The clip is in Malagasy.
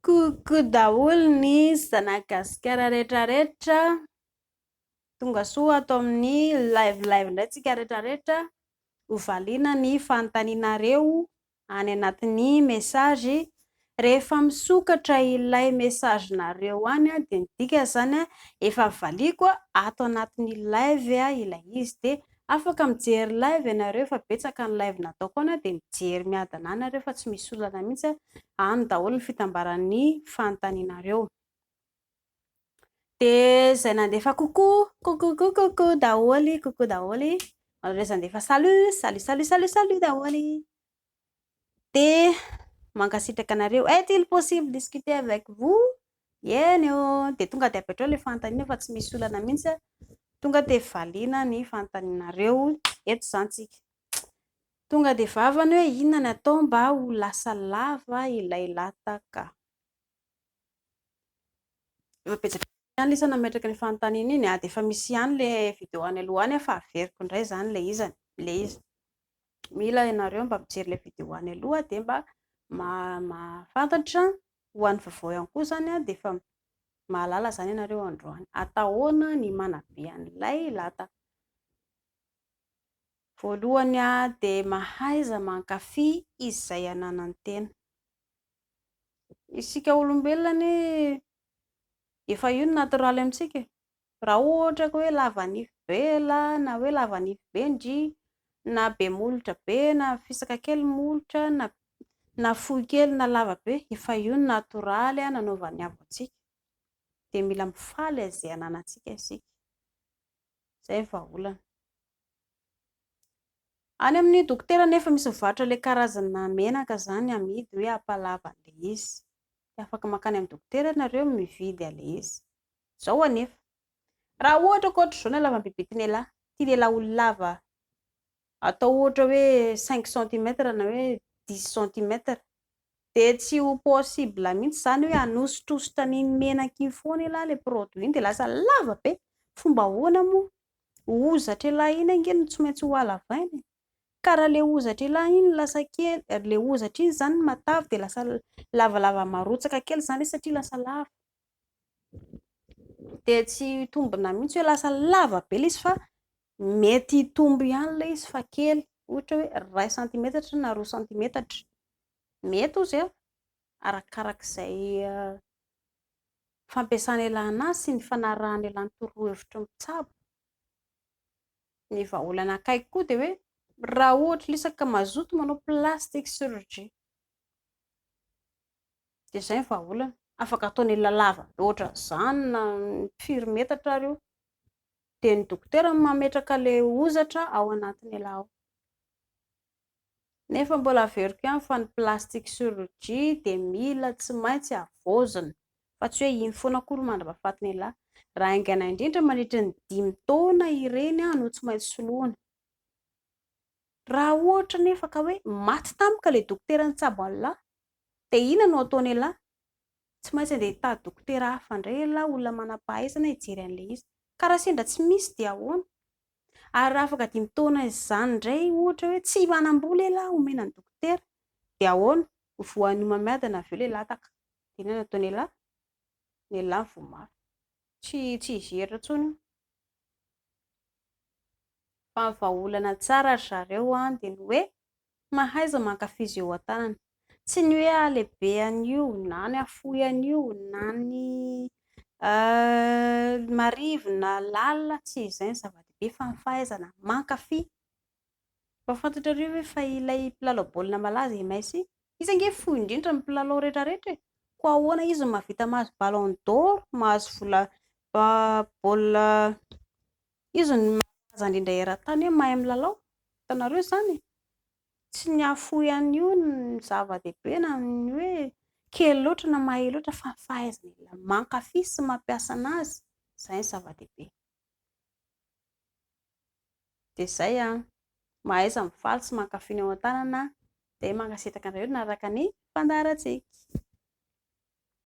Koko daholo ny zanagasikara rehetrarehetra. Tonga soa ato amin'ny live indray tsika rehetrarehetra. Hovaliana ny fanontanianareo any anatin'ny mesazy. Rehefa misokatra ilay mesazinareo any dia midika zany efa valiako ato anatin'ny live ilay izy, dia afaka mijery live ianareo fa betsaka ny live nataoko any dia mijery miadana any nareo fa tsy misy olana mihitsy any daholo ny fitambaran'ny fanontanianareo. Dia zay nandefa koko daholy zay nandefa salut daholy. Dia mankasitraka anareo, est-il possible discuter avec vous? Eny dia tonga dia avy ilay fanontaniana fa tsy misy olana mihitsy, tonga dia valiana ny fanontanianareo eto zany tsika. Tonga dia vavany hoe inona ny atao mba ho lasa lava ilay lataka. Any lisa nametraka ny fanontaniana iny, dia efa misy ihany ilay video any aloha any fa averiko indray zany ilay izy. Mila ianareo mba mijery ilay video any aloha dia mba mahafantatra ho an'ny vaovao ihany koa zany dia efa mahalala zany ianareo androany. Atahoana ny manabe an'ilay lataka. Voalohany dia mahaiza mankafy izay ananantena. Isika olombelona efa io ny natoraly amintsika. Raha ohatra ka hoe lava nify be na hoe lava nify be ndry, na be molotra be na fisaka kely molotra, na fohy kely na lava be, efa io ny natoraly nanaovan'ny avo antsika. Dia mila mifaly izay ananantsika isika. Izay vahaolana. Any amin'ny dokotera nefa misy mivarotra ilay karazana menaka zany amidy hoe hampalava an'ilay izy. Afaka makany amin'ny dokotera ianareo mividy an'ilay izy. Izao anefa. Raha ohatra ka ohatr'izao ny halavan'ny bebe tinelahy, tinelahy ho lava atao ohatra hoe 5 cm na hoe 10 cm, dia tsy ho possible mihitsy zany hoe hanositositra n'iny menaka iny foana ilahy ilay produit iny dia lasa lava be. Fomba ahoana moa? Hozatra ilahy iny angeny tsy maintsy ho halavaina. Ka raha ilay hozatra ilahy iny lasa kely, ilay hozatra iny zany matavy dia lasa lavalava marotsaka kely zany satria lasa lava. Dia tsy hitombina mihitsy hoe lasa lava be ilay izy fa mety hitombo ihany ilay izy fa kely. Ohatra hoe 1 cm na 2 cm. Mety ozy arakarak'izay fampiasana ilahy azy sy ny fanarahana ilahy torohevitra mitsabo. Ny vahaolana akaiky koa dia hoe raha ohatra lisaka mazoto manao plastic chirurgie, dia izay ny vahaolana. Afaka ataony lava loatra izany na firy metatra ary io, dia ny dokotera mametraka ilay hozatra ao anatiny ilahy ao. Nefa mbola averiko ihany fa ny plastic chirurgie dia mila tsy maintsy havaozina, fa tsy hoe iny foana akory mandrapahafatiny ilahy. Raha aingana indrindra mandritra ny 5 taona ireny no tsy maintsy soloina. Raha ohatra nefa ka hoe maty tampoka ilay dokotera nitsabo an'ilay, dia inona no ataony ilahy? Tsy maintsy andeha hitady dokotera hafa indray ilahy, olona manam-pahaizana hijery an'ilay izy. Ka raha sendra tsy misy dia ahoana? Ary raha afaka 5 taona izany indray ohatra hoe tsy manam-bola ilahy omena ny dokotera, dia ahoana? Voanio mamiadana avy eo ilay lataka. Dia inona no ataony ilahy? Ny ilahy vao mafy. Tsy hijeritra intsony io. Fa ny vahaolana tsara ry zareo dia ny hoe mahaiza mankafy izy eo an-tanana. Tsy ny hoe alehibe an'io na ny hafoy an'io na ny marivona lalina, tsy izay ny zava-dehibe fa ny fahaizana mankafy. Mba fantatrareo hoe fa ilay mpilalao baolina malaza Messi, izy ange fohy indrindra ny mpilalao rehetrarehetra. Koa ahoana izy no mahavita mahazo ballon d'or, mahazo vola baolina, izy no malaza indrindra eran-tany hoe mahay milalao. Hitanareo izany? Tsy ny hafoy an'io ny zava-dehibe na ny hoe kely loatra na mahay loatra fa ny fahaizana mankafy sy mampiasa anazy, izay ny zava-dehibe. Dia izay mahaiza mifaly sy mankafy ny ao an-tanana, dia mankasitraka anareo naraka ny fandaharantsika.